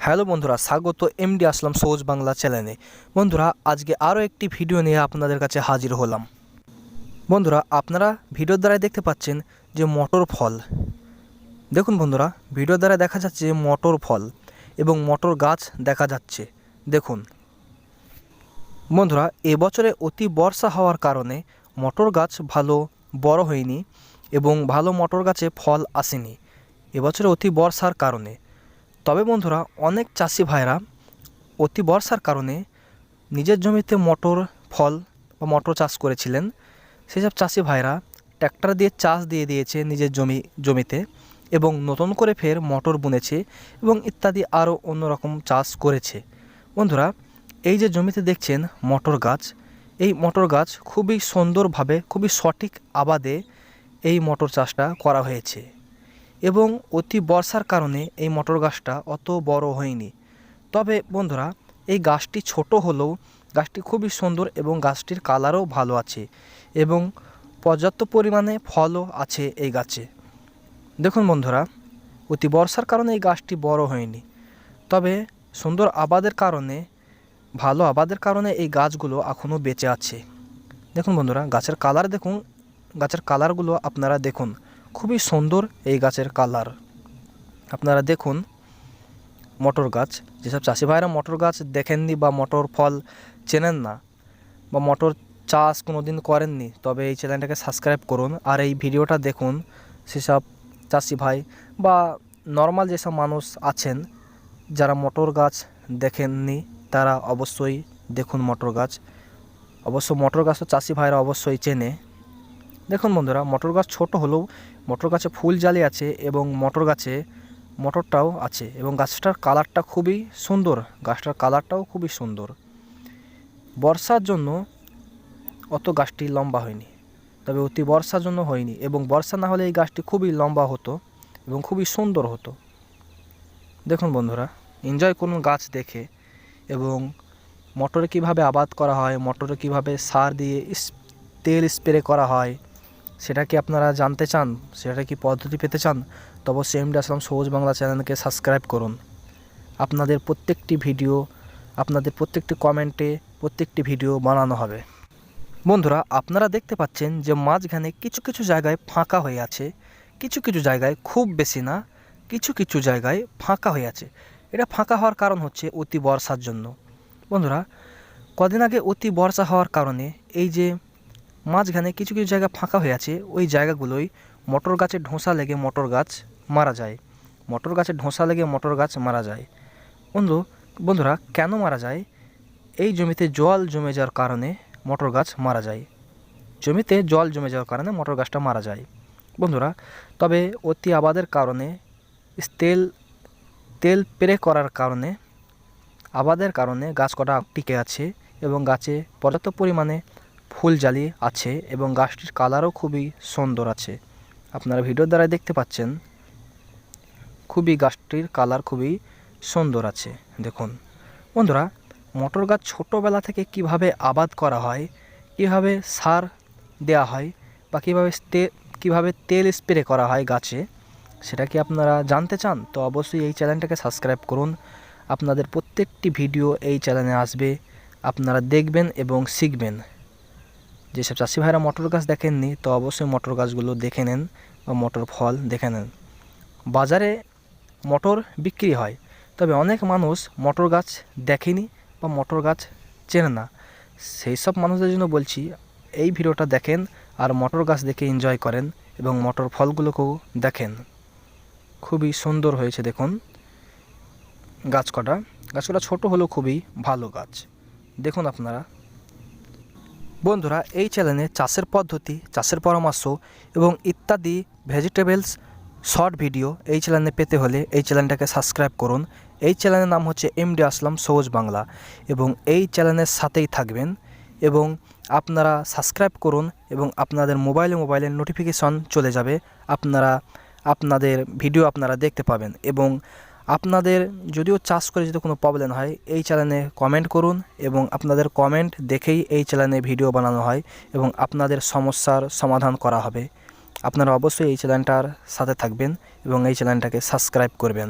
Hello বন্ধুরা, স্বাগত MD আসলাম সহজ বাংলা চ্যানেলে। বন্ধুরা, আজকে আরও একটি ভিডিও নিয়ে আপনাদের কাছে হাজির হলাম। বন্ধুরা, আপনারা ভিডিওর দ্বারাই দেখতে পাচ্ছেন যে মটর ফল। দেখুন বন্ধুরা, ভিডিওর দ্বারা দেখা যাচ্ছে যে মটর ফল এবং মটর গাছ দেখা যাচ্ছে। দেখুন বন্ধুরা, এবছরে অতি বর্ষা হওয়ার কারণে মটর গাছ ভালো বড় হয়নি এবং ভালো মটর গাছে ফল আসেনি এবছরে অতি বর্ষার কারণে। তবে বন্ধুরা, অনেক চাষি ভাইরা অতি বর্ষার কারণে নিজের জমিতে মটর ফল বা মটর চাষ করেছিলেন। সেসব চাষি ভাইরা ট্র্যাক্টর দিয়ে চাষ দিয়ে দিয়েছে নিজের জমিতে এবং নতুন করে ফের মটর বুনেছে এবং ইত্যাদি আরও অন্যরকম চাষ করেছে। বন্ধুরা, এই যে জমিতে দেখছেন মটর গাছ, এই মটর গাছ খুবই সুন্দরভাবে খুবই সঠিক আবাদে এই মটর চাষটা করা হয়েছে এবং অতি বর্ষার কারণে এই মটর গাছটা অত বড় হয়নি। তবে বন্ধুরা, এই গাছটি ছোট হলেও গাছটি খুবই সুন্দর এবং গাছটির কালারও ভালো আছে এবং পর্যাপ্ত পরিমাণে ফলও আছে এই গাছে। দেখুন বন্ধুরা, অতি বর্ষার কারণে এই গাছটি বড় হয়নি, তবে সুন্দর আবাদের কারণে ভালো আবাদের কারণে এই গাছগুলো এখনও বেঁচে আছে। দেখুন বন্ধুরা, গাছের কালার দেখুন, গাছের কালারগুলো আপনারা দেখুন, খুবই সুন্দর এই গাছের কালার। আপনারা দেখুন মটর গাছ, যেসব চাষি ভাইরা মটর গাছ দেখেননি বা মটর ফল চেনেন না বা মটর চাষ কোনো দিন করেননি, তবে এই চ্যানেলটাকে সাবস্ক্রাইব করুন আর এই ভিডিওটা দেখুন। সেসব চাষি ভাই বা নর্মাল যেসব মানুষ আছেন যারা মটর গাছ দেখেননি তারা অবশ্যই দেখুন মটর গাছ। অবশ্য মটর গাছ তো চাষি ভাইরা অবশ্যই চেনে। দেখুন বন্ধুরা, মটর গাছ ছোট হলেও মটর গাছে ফুল জালি আছে এবং মটর গাছে মটরটাও আছে এবং গাছটার কালারটা খুবই সুন্দর, গাছটার কালারটাও খুবই সুন্দর। বর্ষার জন্য অত গাছটি লম্বা হয়নি, তবে অতি বর্ষার জন্য হয়নি এবং বর্ষা না হলে এই গাছটি খুবই লম্বা হতো এবং খুবই সুন্দর হতো। দেখুন বন্ধুরা, এনজয় করুন গাছ দেখে এবং মটরে কিভাবে আবাদ করা হয়, মটরে কিভাবে সার দিয়ে তেল স্প্রে করা হয়, সেটা কি আপনারা জানতে চান, সেটা কি পদ্ধতি পেতে চান, তো অবশ্যই এমডি আসলাম সহজ বাংলা চ্যানেলকে সাবস্ক্রাইব করুন। আপনাদের প্রত্যেকটি ভিডিও, আপনাদের প্রত্যেকটি কমেন্টে প্রত্যেকটি ভিডিও বানানো হবে। বন্ধুরা, আপনারা দেখতে পাচ্ছেন যে মাঝখানে কিছু কিছু জায়গায় ফাঁকা হয়ে আছে, কিছু কিছু জায়গায়, খুব বেশি না, কিছু কিছু জায়গায় ফাঁকা হয়ে আছে। এটা ফাঁকা হওয়ার কারণ হচ্ছে অতি বর্ষার জন্য। বন্ধুরা, কদিন আগে অতি বর্ষা হওয়ার কারণে এই যে মাঝখানে কিছু কিছু জায়গা ফাঁকা হয়ে আছে, ওই জায়গাগুলোই মটর গাছের ঢোঁসা লেগে মটর গাছ মারা যায়। মটর গাছের ঢোঁসা লেগে মটর গাছ মারা যায়। বন্ধুরা, কেন মারা যায়? এই জমিতে জল জমে যাওয়ার কারণে মটর গাছ মারা যায়। জমিতে জল জমে যাওয়ার কারণে মটর গাছটা মারা যায় বন্ধুরা। তবে অতি আবাদের কারণে তেল স্প্রে করার কারণে, আবাদের কারণে গাছ কটা টিকে আছে এবং গাছে পর্যাপ্ত পরিমাণে ফুল জালি আছে এবং গাছটির কালারও খুবই সুন্দর আছে। আপনারা ভিডিওর দ্বারা দেখতে পাচ্ছেন গাছটির কালার খুবই সুন্দর আছে। দেখুন বন্ধুরা, মটর গাছ ছোটোবেলা থেকে কিভাবে আবাদ করা হয়, কিভাবে সার দেওয়া হয় বা কিভাবে তেল স্প্রে করা হয় গাছে, সেটা কি আপনারা জানতে চান, তো অবশ্যই এই চ্যানেলটাকে সাবস্ক্রাইব করুন। আপনাদের প্রত্যেকটি ভিডিও এই চ্যানেলে আসবে, আপনারা দেখবেন এবং শিখবেন। যেসব চাষি ভাইরা মটর গাছ দেখেননি, তো অবশ্যই মটর গাছগুলো দেখে নেন বা মটর ফল দেখে নেন। বাজারে মটর বিক্রি হয়, তবে অনেক মানুষ মটর গাছ দেখেনি বা মটর গাছ চেনে না। সেই সব মানুষদের জন্য বলছি, এই ভিডিওটা দেখেন আর মটর গাছ দেখে এনজয় করেন এবং মটর ফলগুলোকেও দেখেন। খুবই সুন্দর হয়েছে দেখুন গাছকটা ছোট হলেও খুবই ভালো গাছ। দেখুন আপনারা। বন্ধুরা, এই চ্যানেলে চাষের পদ্ধতি, চাষের পরামর্শ এবং ইত্যাদি ভেজিটেবলস শর্ট ভিডিও এই চ্যানেলে পেতে হলে এই চ্যানেলটাকে সাবস্ক্রাইব করুন। এই চ্যানেলের নাম হচ্ছে এমডি আসলাম সহজ বাংলা এবং এই চ্যানেলের সাথেই থাকবেন এবং আপনারা সাবস্ক্রাইব করুন এবং আপনাদের মোবাইলে নোটিফিকেশন চলে যাবে, আপনাদের ভিডিও আপনারা দেখতে পাবেন এবং আপনাদের যদিও চাষ করে যদি কোনো প্রবলেম হয় এই চ্যানেলে কমেন্ট করুন এবং আপনাদের কমেন্ট দেখেই এই চ্যানেলে ভিডিও বানানো হয় এবং আপনাদের সমস্যার সমাধান করা হবে। আপনারা অবশ্যই এই চ্যানেলটার সাথে থাকবেন এবং এই চ্যানেলটাকে সাবস্ক্রাইব করবেন।